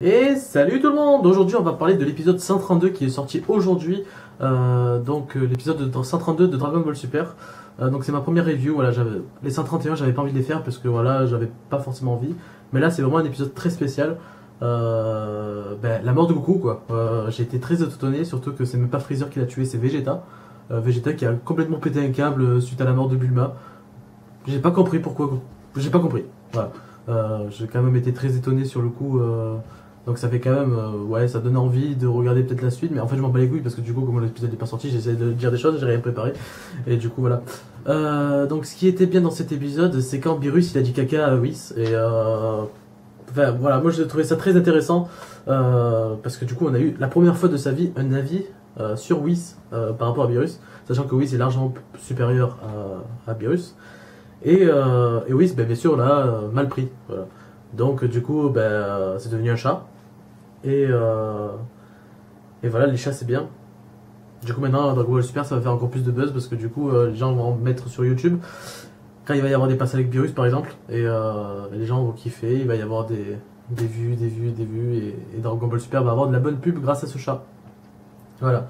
Et salut tout le monde! Aujourd'hui on va parler de l'épisode 132 qui est sorti aujourd'hui, l'épisode 132 de Dragon Ball Super. Donc c'est ma première review, voilà, les 131 j'avais pas envie de les faire parce que voilà, j'avais pas forcément envie. Mais là c'est vraiment un épisode très spécial, la mort de Goku quoi. J'ai été très étonné, surtout que c'est même pas Freezer qui l'a tué, c'est Vegeta. Vegeta qui a complètement pété un câble suite à la mort de Bulma. J'ai pas compris pourquoi, j'ai pas compris, voilà. J'ai quand même été très étonné sur le coup. Donc ça fait quand même, ouais, ça donne envie de regarder peut-être la suite, mais en fait je m'en bats les couilles parce que du coup, comme l'épisode n'est pas sorti, j'essaie de dire des choses, j'ai rien préparé, et du coup voilà. Donc ce qui était bien dans cet épisode, c'est quand Beerus il a dit caca à Whis, et enfin voilà, moi j'ai trouvé ça très intéressant, parce que du coup on a eu la première fois de sa vie un avis sur Whis par rapport à Beerus, sachant que Whis est largement supérieur à Beerus, et Whis, bien sûr, l'a mal pris, voilà. Donc du coup, c'est devenu un chat. Et voilà, les chats c'est bien. Du coup maintenant Dragon Ball Super ça va faire encore plus de buzz parce que du coup les gens vont en mettre sur YouTube quand il va y avoir des passes avec Beerus par exemple, et les gens vont kiffer, il va y avoir des vues, et Dragon Ball Super va avoir de la bonne pub grâce à ce chat. Voilà.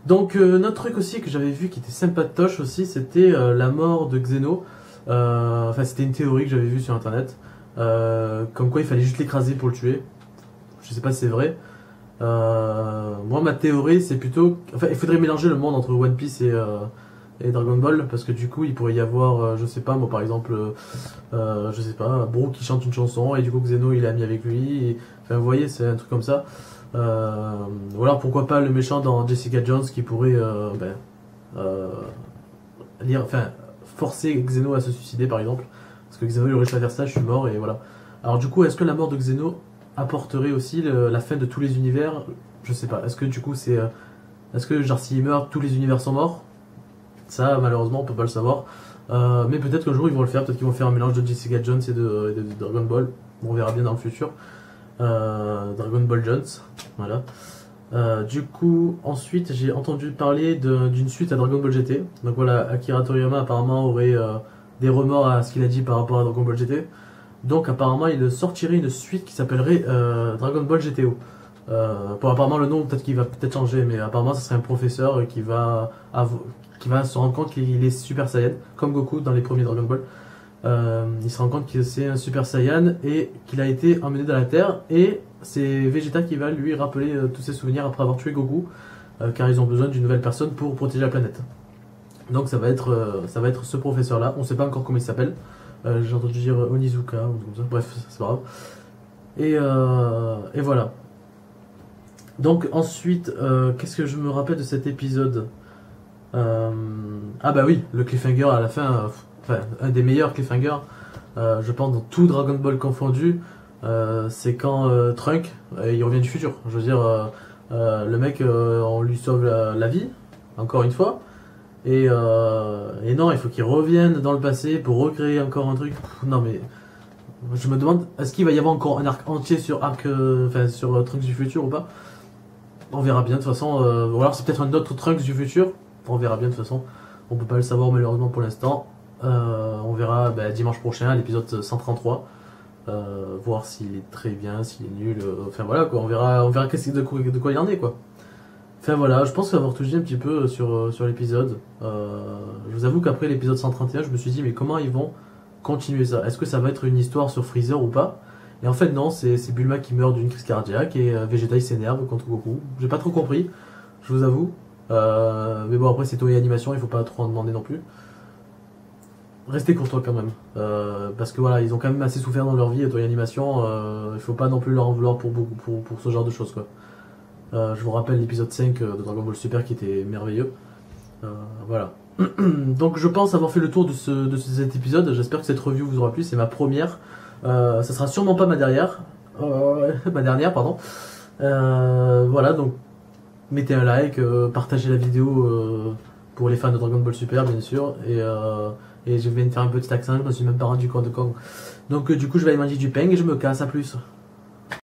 Donc notre truc aussi que j'avais vu qui était sympatoche aussi, c'était la mort de Xeno. Enfin c'était une théorie que j'avais vue sur internet, comme quoi il fallait juste l'écraser pour le tuer. Je sais pas si c'est vrai. Moi, ma théorie, c'est plutôt. Enfin, il faudrait mélanger le monde entre One Piece et Dragon Ball, parce que du coup, il pourrait y avoir, je sais pas, moi par exemple, je sais pas, Brook qui chante une chanson, et du coup, Xeno il est ami avec lui. Enfin, vous voyez, c'est un truc comme ça. Ou alors, pourquoi pas le méchant dans Jessica Jones qui pourrait enfin, forcer Xeno à se suicider par exemple. Parce que Xeno il aurait réussi à faire ça, je suis mort, et voilà. Alors, du coup, est-ce que la mort de Xeno apporterait aussi la fin de tous les univers? Je sais pas. Est-ce que du coup c'est. Est-ce que genre s'il meurt, tous les univers sont morts? Ça, malheureusement, on peut pas le savoir. Mais peut-être qu'un jour ils vont le faire. Peut-être qu'ils vont faire un mélange de Jessica Jones et de Dragon Ball. On verra bien dans le futur. Dragon Ball Jones. Voilà. Du coup, ensuite, j'ai entendu parler d'une suite à Dragon Ball GT. Donc voilà, Akira Toriyama apparemment aurait des remords à ce qu'il a dit par rapport à Dragon Ball GT. Donc apparemment il sortirait une suite qui s'appellerait Dragon Ball GTO. Pour apparemment le nom peut-être qu'il va peut-être changer, mais apparemment ce serait un professeur qui va se rendre compte qu'il est Super Saiyan, comme Goku dans les premiers Dragon Ball. Il se rend compte que c'est un Super Saiyan et qu'il a été emmené dans la Terre, et c'est Vegeta qui va lui rappeler tous ses souvenirs après avoir tué Goku, car ils ont besoin d'une nouvelle personne pour protéger la planète. Donc ça va être ce professeur là, on sait pas encore comment il s'appelle. J'ai entendu dire Onizuka ou comme ça. Bref, c'est pas grave. Et voilà. Donc ensuite, qu'est-ce que je me rappelle de cet épisode? Ah bah oui, le cliffhanger à la fin, enfin un des meilleurs cliffhangers, je pense dans tout Dragon Ball confondu, c'est quand Trunk, il revient du futur. Je veux dire, le mec, on lui sauve la vie, encore une fois. Et non, il faut qu'il revienne dans le passé pour recréer encore un truc. Non mais, je me demande, est-ce qu'il va y avoir encore un arc entier sur sur Trunks du futur ou pas? On verra bien de toute façon. Ou alors c'est peut-être un autre Trunks du futur. On verra bien de toute façon. On peut pas le savoir malheureusement pour l'instant. On verra dimanche prochain, l'épisode 133. Voir s'il est très bien, s'il est nul. Enfin voilà quoi. On verra de quoi il en est quoi. Enfin voilà, je pense avoir tout dit un petit peu sur l'épisode. Je vous avoue qu'après l'épisode 131, je me suis dit mais comment ils vont continuer ça? Est-ce que ça va être une histoire sur Freezer ou pas? Et en fait non, c'est Bulma qui meurt d'une crise cardiaque, et Vegeta il s'énerve contre Goku. J'ai pas trop compris, je vous avoue. Mais bon après c'est Toei Animation, il faut pas trop en demander non plus. Restez courtois quand même. Parce que voilà, ils ont quand même assez souffert dans leur vie, Toei Animation. Il faut pas non plus leur en vouloir pour ce genre de choses quoi. Je vous rappelle l'épisode 5 de Dragon Ball Super qui était merveilleux. Voilà. Donc je pense avoir fait le tour de cet épisode. J'espère que cette review vous aura plu. C'est ma première. Ça sera sûrement pas ma dernière. Ma dernière, pardon. Voilà, donc mettez un like, partagez la vidéo pour les fans de Dragon Ball Super bien sûr. Et je viens de faire un petit accent, je me suis même pas rendu compte de quand. Donc du coup je vais aller manger du pain et je me casse, à plus.